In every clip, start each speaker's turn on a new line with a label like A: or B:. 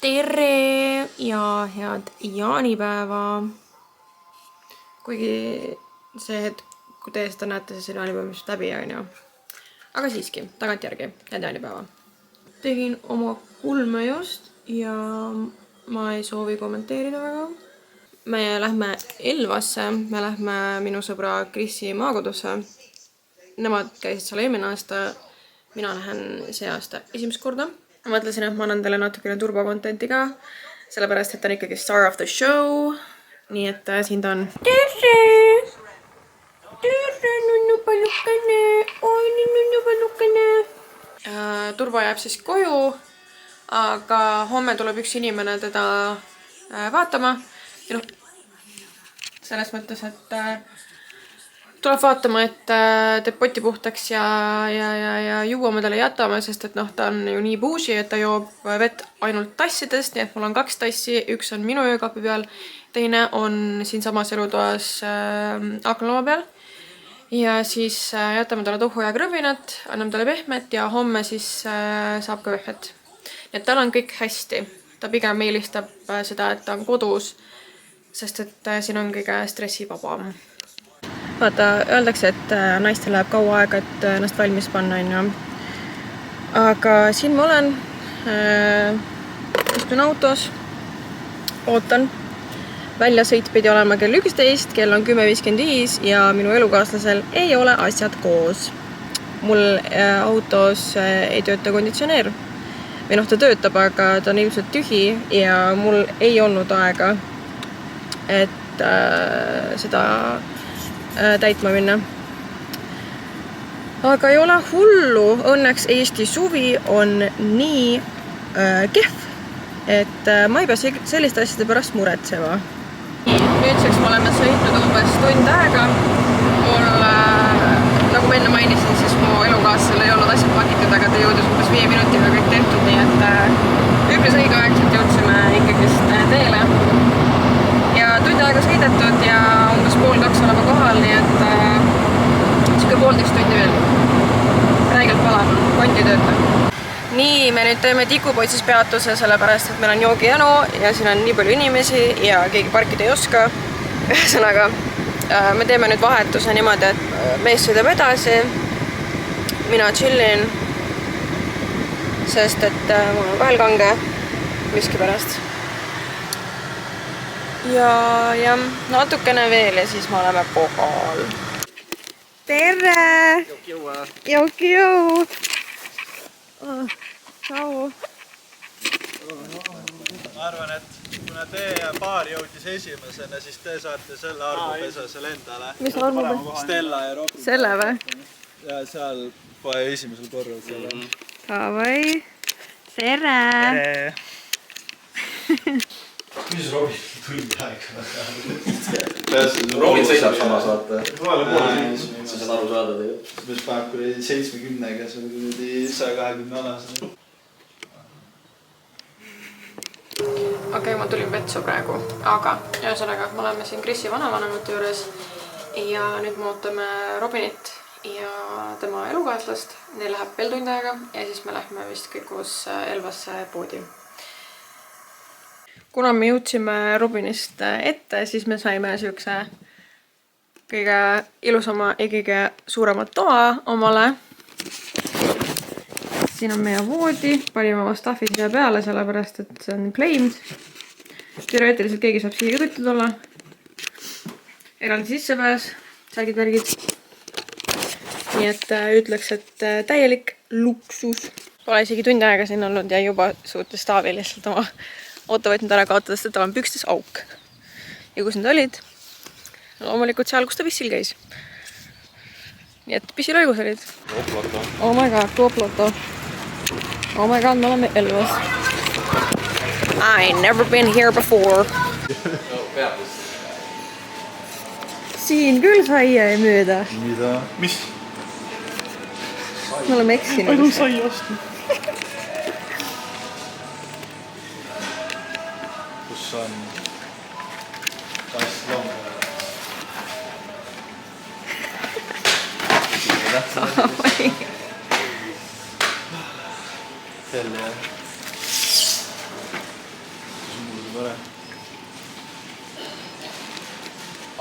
A: Tere ja head jaanipäeva. Kuigi see hetk, kui teie seda näete, siis jaanipäev just läbi on ju. Aga siiski, tagantjärgi, head jaanipäeva. Tegin oma kulme just ja ma ei soovi kommenteerida väga. Me lähme Elvasse, me lähme minu sõbra Krissi maakodusse. Nemad käisid seal eelmine aasta, mina lähen see aasta esimest korda. Ma mõtlesin, et ma annan teile natukene turbokontenti ka, sellepärast, et ta on ikkagi star of the show. Nii et siin ta on. Tere! Tere, nunnu palukene! Oi, nunnu palukene! Turbo jääb siis koju, aga homme tuleb üks inimene teda vaatama. Ja selles mõttes, et tuleb vaatama, et teeb poti puhtaks ja juua me talle jätame, sest et ta on ju nii bougie, et ta joob vett ainult tassidest, nii et mul on 2 tassi, üks on minu öökapi peal, teine on siinsamas elutoas aknalava peal. Ja siis jätame talle tohu ja krõvinat, anname talle pehmet ja homme siis saab ka pehmet. Nii et tal on kõik hästi. Ta pigem eelistab seda, et ta on kodus, sest et siin on kõige stressivabam. Vaata, öeldakse, et naistel läheb kaua aega, et ennast valmis panna, on ju. Aga siin ma olen, istun autos, ootan. Väljasõit pidi olema kell 11, kell on 10.55 ja minu elukaaslasel ei ole asjad koos. Mul autos ei tööta konditsioneer. Või ta töötab, aga ta on ilmselt tühi ja mul ei olnud aega, et seda täitma minna. Aga ei ole hullu, õnneks Eesti suvi on nii kehv, et ma ei pea selliste asjade pärast muretsema. Nüüdseks me oleme sõitnud umbes tund aega. Mul, nagu ma enne mainisin, siis mu elukaaslasel ei olnud asjad pakitud, aga ta jõudis umbes 5 minutiga kõik tehtud, nii et üpris õigeaegselt jõudsime ikkagist teele. Ja tund aega sõidetud ja umbes 1:30 oleme kohal, nii et siuke 1,5 tundi veel. Räigelt palav, kond ei tööta. Nii, me nüüd teeme Tikupoitsis peatuse, sellepärast, et meil on joogijanu ja siin on nii palju inimesi ja keegi parkida ei oska. Ühesõnaga, me teeme nüüd vahetuse niimoodi, et mees sõidab edasi, mina chillin, sest et mul on vahel kange miski pärast. Ja natukene veel ja siis me oleme kohal. Tere! Jokiu! Tšau!
B: Ma arvan, et kuna teie paar jõudis esimesena, siis te saate selle arvupesa selle endale.
A: Mis arvupesa?
B: Stella ja Robin.
A: Selle või?
B: Ja seal poe esimesel korral selle.
A: Tavai! Tere!
B: Mis Robin tuli aega?
C: Robin sõidab samas, vaata.
B: Sa saad aru saada tegelikult. Mis päev, kui 70-ga, see oli 120 alasena.
A: Okei, ma tulin vetsu praegu, aga ühesõnaga, me oleme siin Krissi vanavanemate juures ja nüüd me ootame Robinit ja tema elukaaslast. Neil läheb veel tund aega ja siis me lähme vist kõik koos Elvasse poodi. Kuna me jõudsime Robinist ette, siis me saime siukse kõige ilusama ja kõige suuremat toa omale. Siin on meie voodi, panime oma staffi siia peale, sellepärast, et see on claimed. Teoreetiliselt keegi saab siia tõttud olla. Eraldi sissepääs, särgid-värgid. Nii et ütleks, et täielik luksus. Pole isegi tund aega siin olnud ja juba suutis Taavi lihtsalt oma autovõtmed ära kaotada, sest tal on pükstes auk. Ja kus need olid? Loomulikult seal, kus ta pissil käis. Nii et pissil õigus olid. Oh my god, Kooploto. Oh my god, me oleme Elvas. I ain't never been here before. Siin küll saia ei mööda.
B: Mida? Mis?
A: Me oleme eksinud.
B: Ainult sai osta. Kus on tass loom? Selle. tore.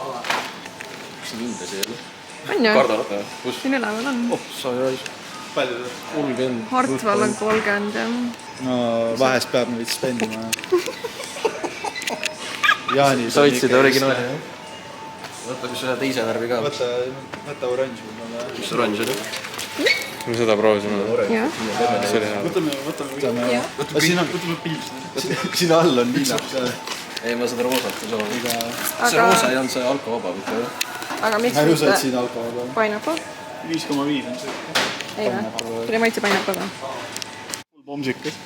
C: Kas see lindes ei ole?
A: On ju?
C: Kardalata? Kus?
A: Siin üleval on.
C: Oh, sai raisk.
B: Palju see?
C: 30.
A: Hartval on 30 ja...
B: No vahest peab nüüd spendima. Jaani.
C: Sa võtsid originaali, jah? Võta siis ühe teise värvi ka.
B: Võta oranž.
C: Mis oranž oli?
D: Me seda proovisime.
A: Jah.
D: See oli hea.
B: Võtame.
A: Jah.
B: Võtame piips. Siin all on linnaks.
C: Ei, ma seda roosat ei soovi. See
A: Aga...
C: roosa ei olnud see alkovaba mitte, jah?
A: Aga miks
B: Ma ei usu, et
A: mitte
B: siin alkohol on.
A: pineapple?
B: 5,5 on see.
A: Ei või? Tuli maitse pineapple või?
B: Pomsikas.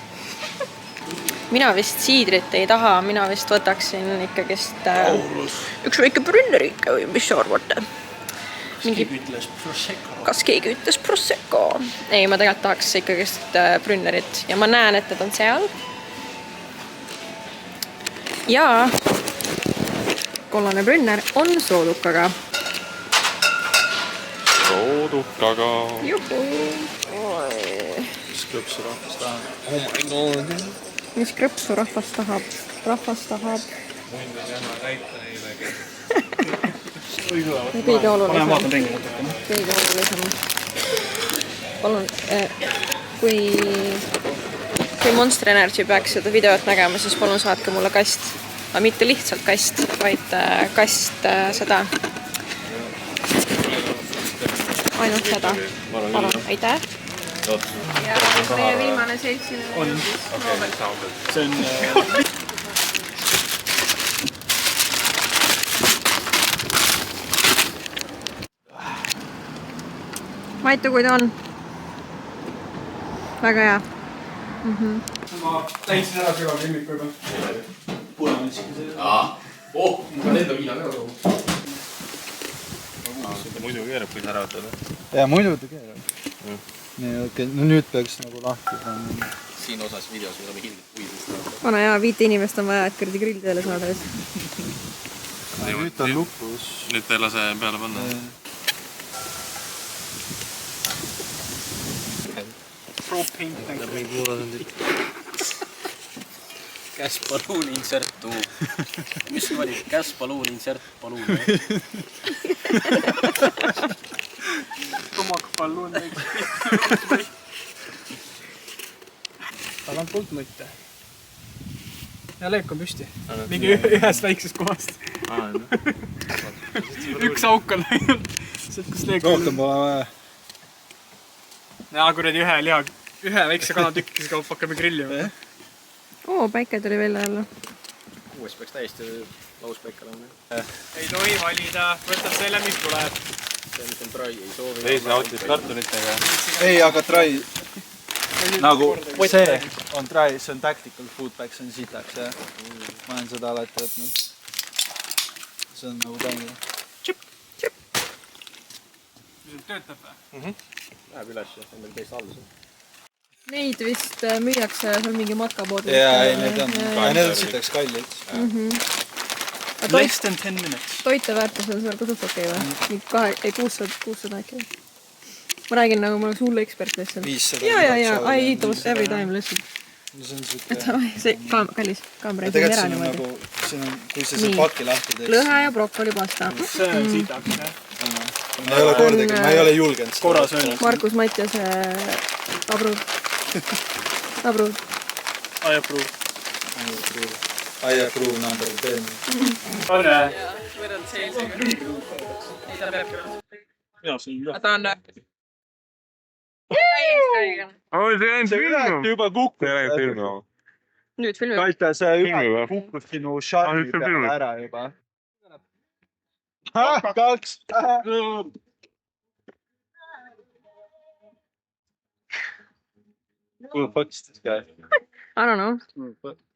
A: Mina vist siidrit ei taha, mina vist võtaksin ikkagist üks väike brünneri ikka või mis sa arvate? Kas keegi ütles Prosecco? Ei, ma tegelikult tahaks ikkagist brünnerit ja ma näen, et need on seal. Ja kollane brünner on soodukaga.
D: Soodukaga.
A: Juhu!
B: Mis krõpsu rahvas tahab?
C: Oh my god.
A: Mis krõpsu rahvas tahab? Rahvas tahab... Kõige olulisem. Kõige olulisem. Palun, kui Monster Energy peaks seda videot nägema, siis palun saatke mulle kast. Aga mitte lihtsalt kast, vaid kast seda. Ainult seda. Palun, aitäh. Ja meie viimane seltsine on
B: See on...
A: Maitu, kui ta on? Väga hea.
E: Ma täitsin ära sügava lemmikku juba.
C: Mul on enda viina ka tohu.
D: Muidu keerab, kui sa ära võtad.
B: Ja muidu ta keerab. Nii, okei. No nüüd peaks nagu lahti saama.
C: Siin osas videos me saame hiljem puidust.
A: Vana hea, 5 inimest on vaja, et kõrdi grill teile saada.
B: Nüüd ta on lukus.
D: Nüüd te ei lase peale panna.
E: Pro paint tank.
C: Gas balloon insert to. Mis see oli? Gas balloon insert balloon.
E: Tomakpalluun. Tal on poolt mõtte. Ja leek on püsti. Mingi ühest väiksest kohast. Üks auk on ainult. Sealt, kus leek on.
B: Rohkem pole vaja.
E: Jaa, kuradi ühe väikse kanatükkise kaup hakkame grillima.
A: Oo, päike tuli välja jälle.
C: Uues peaks täiesti laus päike olema.
E: Ei tohi valida. Võtad selle, mis tuleb.
C: See on trai, ei soovi.
D: Teise nautis kartulitega.
B: Ei, aga try... Nagu see on try, see on tactical food pack, see on sitaks, jah. Ma olen seda alati võtnud. See on nagu tängi.
E: Mis töötab või?
C: Läheb üles ja endal teist alles.
A: Neid vist müüakse mingi matkapoodil.
B: Jaa, ei, need on sitaks kallid.
E: Less than 10 minutes.
A: Toiteväärtus on seal kusust okei või? 600 äkki. Ma räägin nagu ma oleks hullu ekspert lihtsalt.
B: 500.
A: Jaa, I eat those every time lihtsalt.
B: No see on siuke...
A: See kallis kaamera ei
B: Tegelikult
A: ära
B: siin on
A: niimoodi.
B: nagu... Siin on, kui see paki lahti teeks...
A: Lõhe ja brokolipasta.
E: See on sitaks, jah.
B: Ma ei ole kordagi, ma ei ole julgenud.
E: Korra söönud.
A: Markus Mattiase abruud. Abruud.
E: I approve.
B: I approve number 10.
E: Ole.
A: Võrreld seilsiga. Ei, ta peabki.
E: Jaa, see on jah.
A: Ta on...
D: See
B: ületi juba kukkus.
A: Nüüd filmi.
B: Kaita, see juba kukkus sinu šarmi peale ära juba. 2. Who the fuck is this guy?
A: I don't know.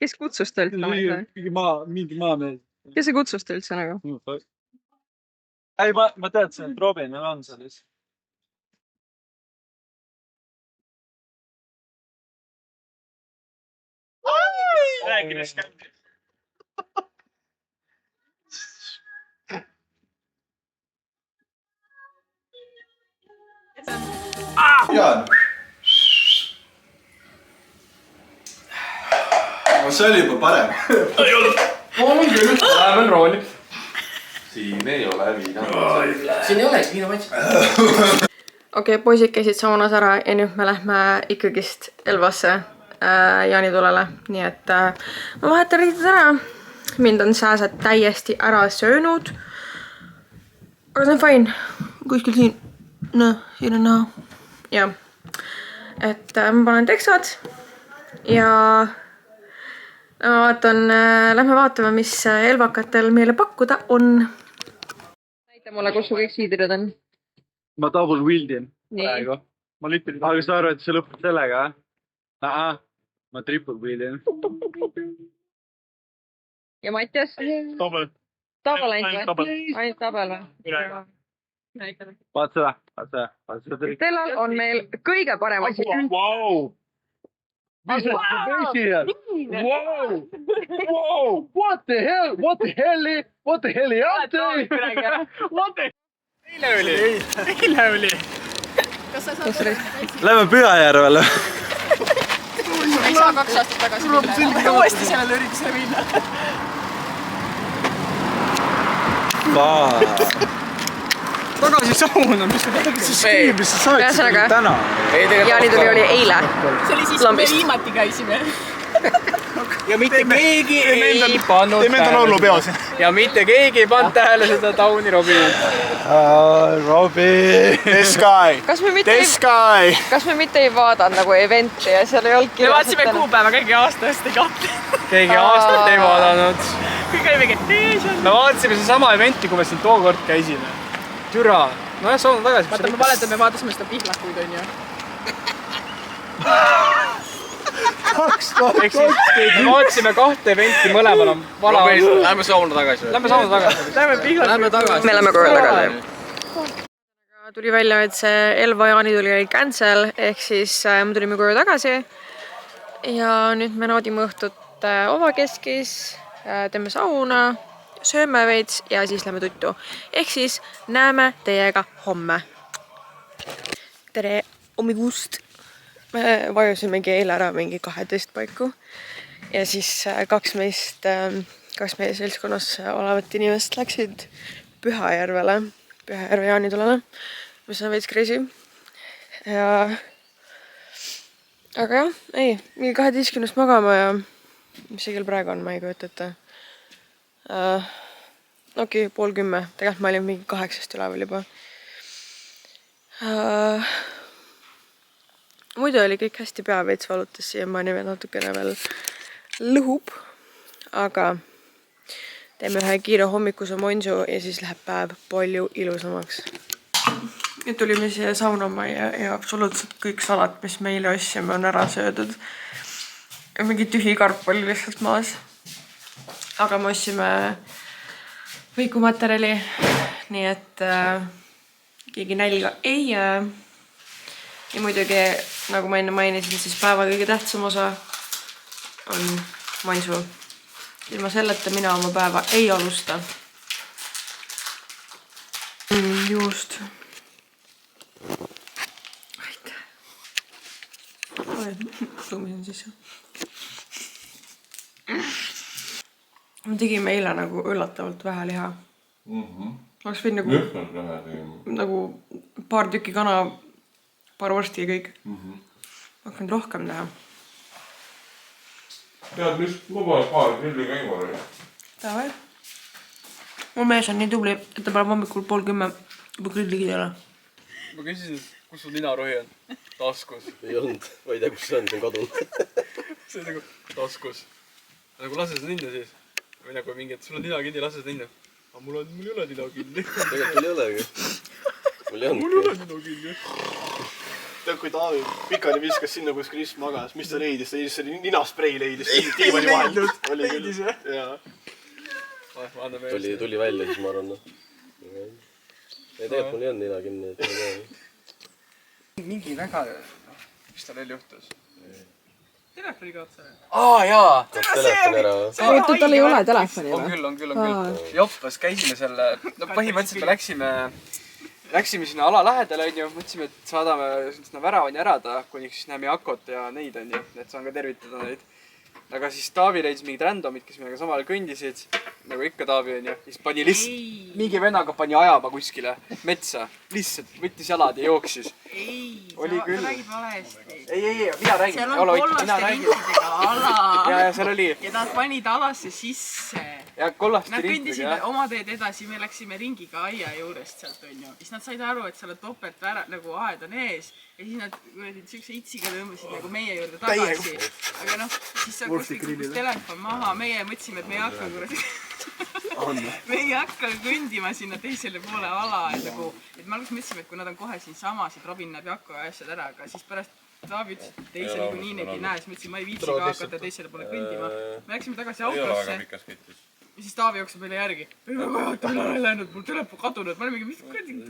A: Kes kutsus ta üldse?
B: Mingi maamees.
A: Kes see kutsus ta üldse nagu?
B: Ei, ma teadsin, et Robin on selles.
E: Rääkides käib.
B: Jaan. see oli juba parem.
E: On küll, läheme rooli.
D: Siin ei ole viina.
C: Siin ei olegi viina maitse.
A: Okei, poisid käisid saunas ära ja nüüd me lähme ikkagist Elvasse jaanitulele. Nii et ma vahetan riided ära. Mind on sääsed täiesti ära söönud. Aga see on fine. Kuskil siin. No, siin on näha. Ja. Et ma panen teksad. Ja ma vaatan, lähme vaatame, mis elvakatel meile pakkuda on. Näita mulle, kus su kõik siidrid on.
B: Ma double wheeldin
A: Nii.
B: praegu. Ma lüpin. Aga sa arvad, et see lõpeb sellega? Ma triple wheeldin.
A: Ja Mattias?
D: Tabel.
A: Tabel ainult või?
D: Tabel.
A: Ainult tabel või?
B: Vaat seda.
A: Stellal on meil kõige parem asi.
D: Wow. This is amazing. Wow. Wow. What the hell? What the hell? What the hell? What the
E: Eile oli.
B: Lähme Pühajärvele.
A: Ei saa 2 aastat tagasi minna.
E: Uuesti sellele üritusele minna. Tagasi sauna, mis sa räägid?
B: Mis sa saad
A: Ühesõnaga,
B: täna?
A: jaanituli oli eile.
F: See oli siis, kui me
A: Lambist.
F: viimati käisime.
E: Ja mitte keegi ei pannud
G: Teeme enda laulu peos.
E: Ja mitte keegi ei pannud tähele seda Towni Robinit.
B: Robbie.
G: This guy.
A: Kas me mitte ei vaadanud nagu eventi ja seal ei olnud
F: Me vaatasime kuupäeva kõigi aasta eest ei kahte.
E: Keegi aastat ei vaadanud.
F: Kõik oli mingi
E: Me vaatasime seesama eventi, kui me siin tookord käisime. Türa. Nojah, sauna tagasi.
F: Vaata, me valetame, vaatasime seda pihlakuid, on ju.
E: Ehk siis me vaatasime 2 eventi mõlemal on vala.
C: Lähme sauna tagasi.
E: Lähme sauna tagasi. Lähme tagasi.
A: Me lähme kohe tagasi. Tuli välja, et see Elva jaanituli oli cancel, ehk siis me tulime koju tagasi. Ja nüüd me naudime õhtut Ovakeskis, teeme sauna, sööme veits ja siis lähme tuttu. Ehk siis näeme teiega homme. Tere hommikust! Me vajusimegi eile ära mingi 12 paiku ja siis 2 meie seltskonnas olevat inimest läksid Pühajärve jaanitulele, mis on veits crazy. Aga jah, ei, mingi 12 magama ja mis see kell praegu on, ma ei kujuta ette. Okei, 9:30, tegelikult ma olin mingi 8 üleval juba. Muidu oli kõik hästi, pea veits valutas siiamaani veel natukene veel lõhub, aga teeme ühe kiire hommikuse monsu ja siis läheb päev palju ilusamaks. Nüüd tulime siia saunama ja absoluutselt kõik salat, mis meile ostsime, on ära söödud. Mingi tühi karp oli lihtsalt maas. Aga me ostsime võikumaterjali, nii et keegi nälga ei jää. Ja muidugi, nagu ma enne mainisin, siis päeva kõige tähtsam osa on mansu. Ilma selleta mina oma päeva ei alusta. Juust. Aitäh. Tuumisin sisse. Me tegime eile nagu üllatavalt vähe liha. Oleks võinud nagu paar tükki kana, paar vorsti ja kõik. Hakkan rohkem teha.
D: Tead, mis lubas paar grilli käima oli?
A: Davai. Mu mees on nii tubli, et ta paneb hommikul 9:30 juba grilli kidele.
E: Ma küsisin, kus sul ninarohi on? Taskus.
C: Ei olnud. Ma ei tea, kus see on kadunud.
E: See on nagu taskus. Nagu lase seda ninna siis. Või nagu mingi, et sul on ninakinni, lase seda ninna. Aga mul ei ole ninakinni.
C: Tegelikult ei olegi. Mul ei
E: Mul ei ole ninakinni.
G: Tead, kui Taavi pikali viskas sinna, kus Chris magas, mis ta leidis? Ta leidis selle ninasprei leidis tiivani vahel.
E: Leidis või?
G: Jaa.
C: Tuli välja, siis ma arvan. Ei tegelikult mul ei olnud nina kinni.
E: Mingi väga... Mis tal veel juhtus? Telefoni kaotsa.
C: Jaa! Telefon ära.
A: Oota, tal ei ole telefoni
E: On küll. Joppas, käisime selle... No põhimõtteliselt me läksime sinna ala lähedale, on ju. Mõtlesime, et saadame sinna väravani ära ta, kuniks siis näeme Jakot ja neid, on ju. Et saan ka tervitada neid. aga siis Taavi leidis mingid randomid, kes meiega samal ajal kõndisid, nagu ikka Taavi onju. Siis pani lihtsalt, mingi vennaga pani ajama kuskile metsa. Lihtsalt võttis jalad ja jooksis. Oli
F: sa
E: küll.
F: räägid valesti.
E: Ei, mina räägin.
F: Seal on kollaste rindidega ala.
E: Ja seal oli.
F: Ja nad panid alasse sisse.
E: Ja kollaste
F: Nad
E: rindidega,
F: kõndisime
E: jah.
F: oma teed edasi, me läksime ringiga aia juurest sealt onju. Siis nad said aru, et seal on topelt nagu aed on ees. Ja siis nad siukse itsiga tõmbasid nagu meie juurde tagasi. Aga noh, siis sa kuskil telefon maha, meie mõtlesime, et me ei hakka me ei hakka kõndima sinna teisele poole ala, et nagu, et me alguses mõtlesime, et kui nad on kohe siin samas, et Robin näeb Jakko ja asjad ära, aga siis pärast Taavi ütles, et teise nagu nii näe, siis mõtlesin, ma ei viitsi ka hakata teisele poole kõndima. Me läksime tagasi autosse ja siis Taavi jookseb meile järgi. Ei väga hea, ta ei läinud, mul telefon kadunud, ma olime, mis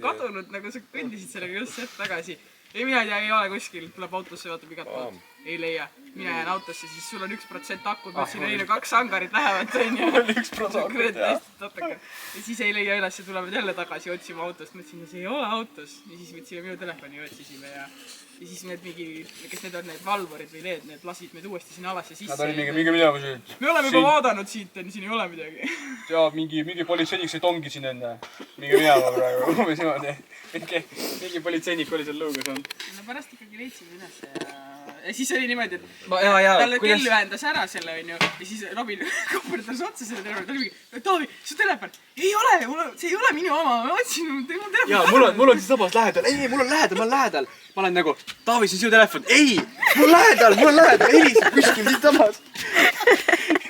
F: kadunud, nagu sa kõndisid sellega just hetk tagasi. Ei, mina ei tea, ei ole kuskil, tuleb autosse, vaatab igat poolt. Ei leia. Mina jään autosse, siis sul on 1% akud, ma siin olin 2 hangarit lähevad, onju. Oli 1% akut, jah. Ja siis ei leia üles ja tulevad jälle tagasi otsima autost. Mõtlesin, et see ei ole autos. Ja siis võtsime minu telefoni ja otsisime ja siis need mingi, kes need on, need valvurid või need lasid meid uuesti sinna alasse sisse.
E: Nad olid mingi minema siin.
F: Me oleme juba vaadanud siit, siin ei ole midagi.
E: Ja mingi politseinik sai tongi siin enne. Mingi minema praegu. Umbes niimoodi. Mingi politseinik oli seal lõugas olnud.
F: No pärast ikkagi leidsime üles ja siis oli niimoodi, et talle kell ühendas ära selle, onju. Ja siis Robin koperdas otsa selle telefoni. Ta oli mingi, Taavi, su telefon. Ei ole, see ei ole minu oma. Ma otsin telefoni.
E: Jaa, mul on siis sabas lähedal. Ei, mul on lähedal, ma olen lähedal. Ma olen nagu, Taavi, see on sinu telefon. Ei, mul on lähedal. Heliseb kuskil siin sabas.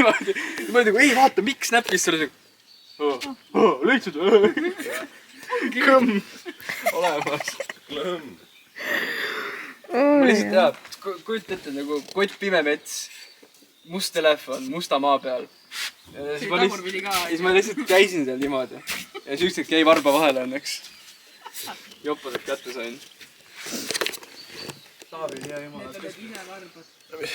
E: Ma olin nagu, ei, vaata, miks näppis selle leidsid või? Kõmm. Olemas. Kõmm. Ma lihtsalt teab, kujuta ette nagu kott pime mets, must telefon, musta maa peal. Ja siis ma lihtsalt käisin seal niimoodi. Ja siis ükskord jäi varba vahele õnneks. Joppadelt kätte sain. Taavi, hea jumal.
F: Need olid ise varbad.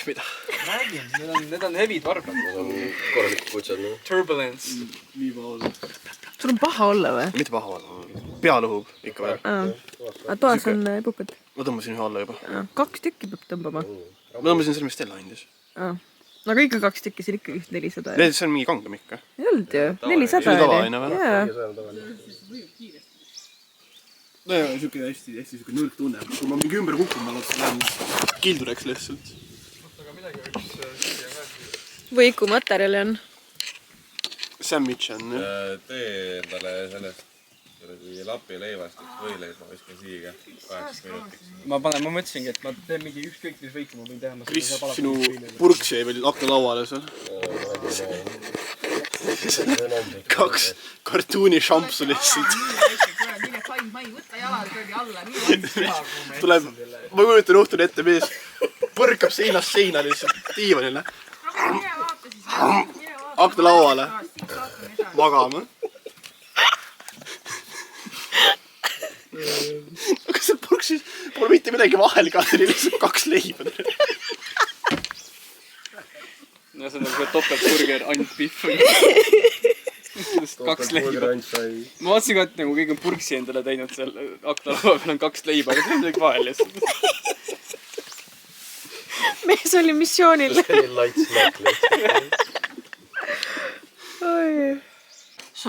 G: Mida?
E: Räägin, need on hevid varbad.
C: Need on korralikud kutsed, noh.
E: Turbulence.
G: Nii paha.
H: Sul on paha olla või?
G: Mitte paha olla. Pea lõhub ikka veel.
H: Aga toas on puped?
G: Ma tõmbasin ühe alla juba.
H: 2 tükki peab tõmbama.
G: Ma tõmbasin selle, mis Stella andis.
H: Aga ikka 2 tükki, see on ikka 400.
G: See on mingi kangem ikka.
H: Ei olnud ju, 400
G: See on tavaline või?
H: Jaa.
G: No jaa, siuke hästi siuke nõrk tunne. Kui ma mingi ümber kukun, ma lähen kildureks lihtsalt.
E: Aga midagi võiks siia ka.
H: Või kui materjali on?
G: Sandwich on, jah.
I: Tee endale sellest lapileivast üks võileib, ma viskan siiga 8 minutiks.
E: Ma mõtlesingi, et ma teen mingi ükskõik, mis võiku ma võin teha.
G: Kris, sinu purks jäi veel aknalauale seal. 2 kartuuni šampsu lihtsalt.
F: Ma ei võta jalad kuradi alla, nii
G: tuleb, ma kujutan õhtun ette, mees põrkab seinast seina lihtsalt diivanile. Aknalauale. Magama. Aga see purksis pole mitte midagi vahel ka, see oli lihtsalt 2 leiba.
E: No see on nagu topeltburger, ainult pihv. 2 leiba. Ma vaatasin ka, et nagu kõik on purksi endale teinud seal aknalaua peal on 2 leiba, aga see on midagi vahel lihtsalt.
H: Mees oli missioonil.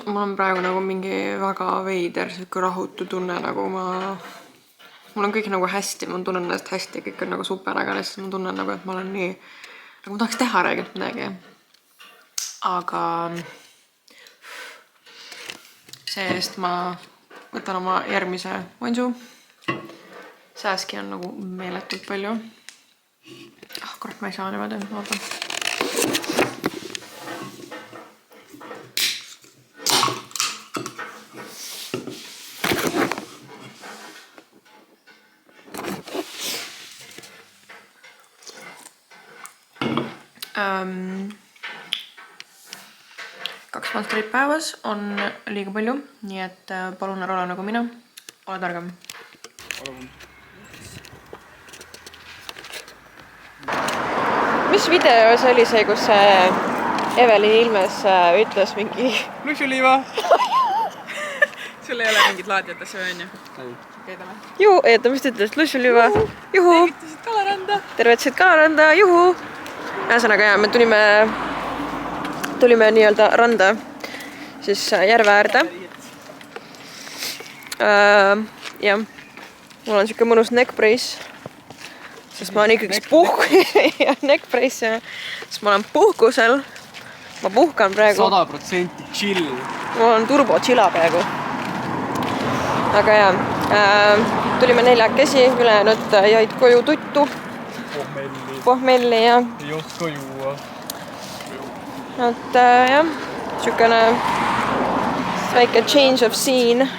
H: Mul on praegu nagu mingi väga veider, siuke rahutu tunne, nagu mul on kõik nagu hästi, ma tunnen ennast hästi, kõik on nagu super, aga lihtsalt ma tunnen nagu, et ma olen nii, nagu ma tahaks teha räägilt midagi. Aga see-eest ma võtan oma järgmise vansu. Sääski on nagu meeletult palju. Kurat, ma ei saa niimoodi, vaata. Kaks monsterit päevas on liiga palju, nii et palun ära ole nagu mina, ole targem. Mis video see oli see, kus Evelin Ilmes ütles mingi...
F: Lussuliiva! Sul ei ole mingit laadjatesse või on ju?
H: Juhu, eeta, mis ta ütles? Lussuliiva! Juhu!
F: Tervitasid Kalaranda!
H: Tervitasid Kalaranda! Juhu! ühesõnaga ja me tulime nii-öelda randa, siis järve äärde. Jah, mul on siuke mõnus neck brace, sest ma olen ikkagi neck brace ja sest ma olen puhkusel. Ma puhkan praegu.
E: 100% chill.
H: Mul on turbo chilla praegu. Aga jah, tulime 4 ülejäänud jäid koju tuttu. Pohmelli ja.
E: Ei oska juua.
H: Et jah, siukene väike change of scene.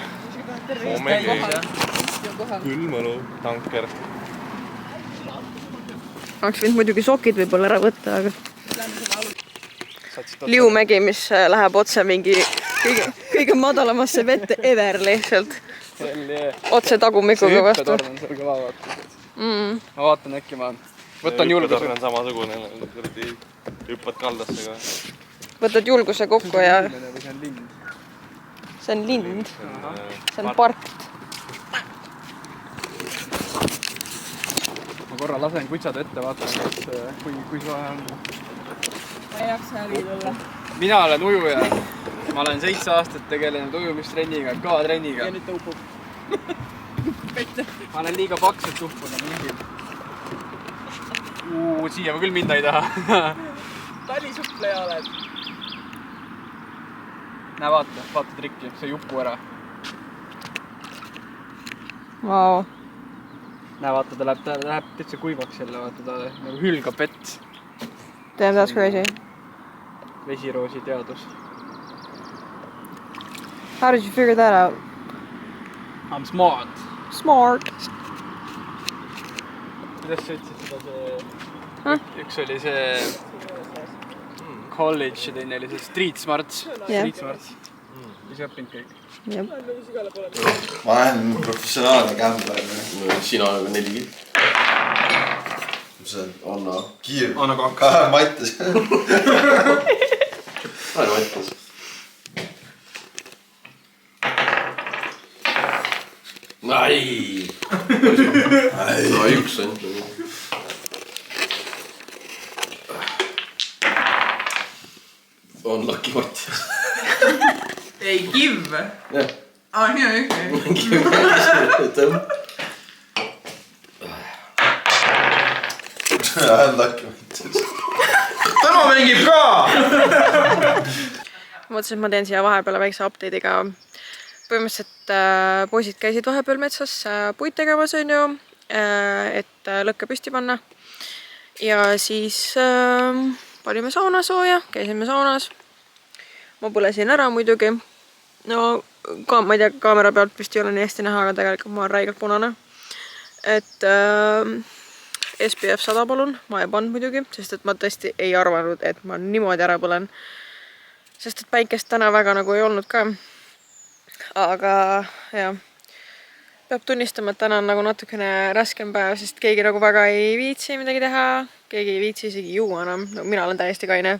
I: Külmõlu, tanker.
H: Oleks võinud muidugi sokid võib-olla ära võtta, aga Liumägi, mis läheb otse mingi kõige madalamasse vette ever lihtsalt. Otse tagumikuga vastu.
E: See hüppetorn on seal kõva vaata. Ma vaatan äkki ma võtan julguse.
I: Hüppetorn on samasugune, hüppad kaldasse ka.
H: Võtad julguse kokku ja... See on lind. See on park.
E: Ma korra lasen kutsad ette, vaatan, kui soe on.
F: Ma ei jaksa ärid olla.
E: Mina olen ujuja. Ma olen 7 aastat tegelenud ujumistrenniga, kõvatrenniga.
F: Ja nüüd ta upub.
E: Ma olen liiga paks, et uppuda mingi. Siia ma küll minna ei taha.
F: Talisuppleja oled.
E: Näe, vaata trikki, see ei uppu ära.
H: Vau.
E: Näe, vaata, ta läheb täitsa kuivaks jälle, vaata, ta nagu hülgab vett.
H: Damn, that's crazy.
E: Vesiroosi teadus.
H: How did you figure that out?
E: I'm smart.
H: Smart.
E: Kuidas sa ütlesid seda see... Üks oli see... College ja teine oli see Street Smarts. Street Smarts. Mis õppinud kõik?
H: Jep.
B: Ma olen professionaalne kämbler.
C: Sina oled 4 kill.
B: See on Anna Kiir. Anna 2. Mattis.
C: Anna Mattis. Ai! No üks on. On Lucky Mattis.
F: Ei, Kiv.
C: Jah.
F: Nii on üks.
C: Kiv tõmb.
B: Lucky Mattis. Tema mängib ka!
H: Mõtlesin, et ma teen siia vahepeale väikse update'iga. Põhimõtteliselt poisid käisid vahepeal metsas puid tegemas, on ju, et lõkke püsti panna. Ja siis panime sauna sooja, käisime saunas. Ma põlesin ära muidugi. No, ma ei tea, kaamera pealt vist ei ole nii hästi näha, aga tegelikult ma olen räigelt punane. Et SPF 100 palun, ma ei pannud muidugi, sest et ma tõesti ei arvanud, et ma niimoodi ära põlen. Sest et päikest täna väga nagu ei olnud ka. Aga jah, peab tunnistama, et täna on nagu natukene raskem päev, sest keegi nagu väga ei viitsi midagi teha. Keegi ei viitsi isegi juua enam, no, mina olen täiesti kaine.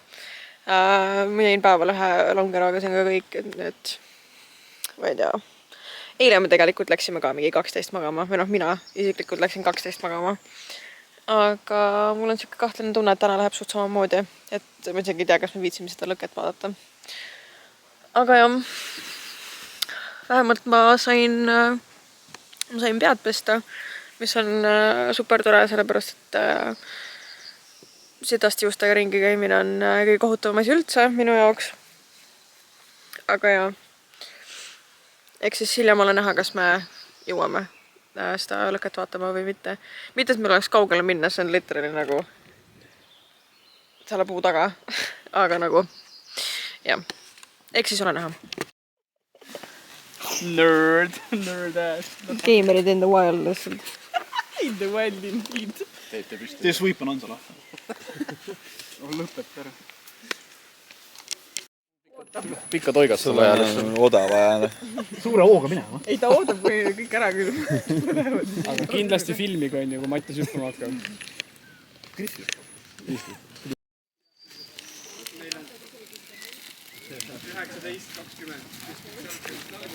H: Ma jäin päeval ühe longeroga, see on ka kõik, et ma ei tea. Eile me tegelikult läksime ka mingi 12 magama, või noh, mina isiklikult läksin 12 magama. Aga mul on siuke kahtlane tunne, et täna läheb suht samamoodi, et ma isegi ei tea, kas me viitsime seda lõket vaadata. Aga jah, vähemalt ma sain pead pesta, mis on super tore, sellepärast et sitast juustega ringi käimine on kõige kohutavam asi üldse minu jaoks. Aga jah, eks siis hiljem ole näha, kas me jõuame seda lõket vaatama või mitte. Mitte, et meil oleks kaugele minna, see on literally nagu selle puu taga. Aga nagu, jah, eks siis ole näha.
E: Nerd ass.
H: Gamerid in the wild lihtsalt.
F: In the wild indeed.
B: Tee sweep on Ansala.
E: Lõpet ära.
C: Pikka toigast on vaja.
B: Oda vaja.
G: Suure hooga minema.
F: Ei, ta ootab, kui kõik ära küll.
E: Aga kindlasti filmiga on ju, kui Mattis hüppama hakkab.
G: Griffil.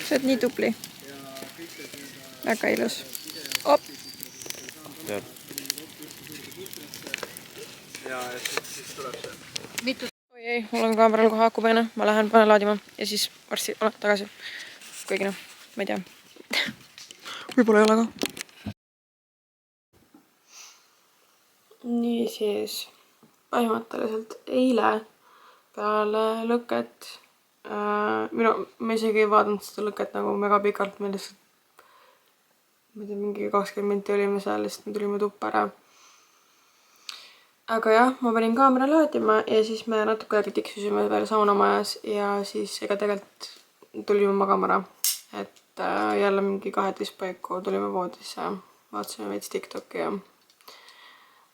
H: Sa oled nii tubli. Väga ilus. Op.
B: ja siis tuleb see.
A: oi ei, mul on kaameral kohe akupeene, ma lähen panen laadima ja siis varsti olen tagasi. Kuigi noh, ma ei tea. Võib-olla ei ole ka. Niisiis, põhimõtteliselt eile peale lõket, ma isegi ei vaadanud seda lõket nagu mega pikalt, me lihtsalt, ma ei tea, mingi 20 minti olime seal, lihtsalt me tulime tuppa ära. Aga jah, ma panin kaamera laadima ja siis me natuke aega tiksusime veel saunamajas ja siis ega tegelikult tulime magama ära. Et jälle mingi 12 paiku tulime voodisse, vaatasime veits TikToki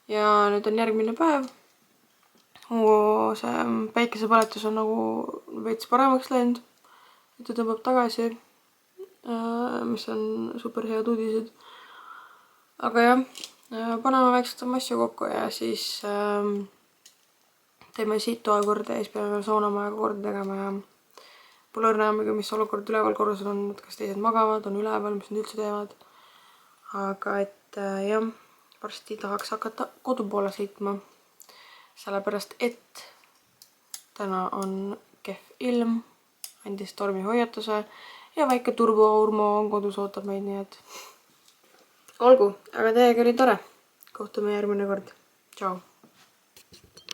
A: ja nüüd on järgmine päev. See päikesepõletus on nagu veits paremaks läinud. Nüüd ta tõmbab tagasi, mis on super head uudised. Aga jah, paneme väikselt oma asju kokku ja siis teeme siit toa korda ja siis peame veel saunamajaga korda tegema ja pole õrnaamegi, mis olukord üleval korrusel on, et kas teised magavad, on üleval, mis nad üldse teevad. Aga et jah, varsti tahaks hakata kodu poole sõitma, sellepärast et täna on kehv ilm, andis tormihoiatuse ja väike turbo-Urmo on kodus, ootab meid, nii et olgu, aga teiega oli tore. Kohtume järgmine kord. Tšau!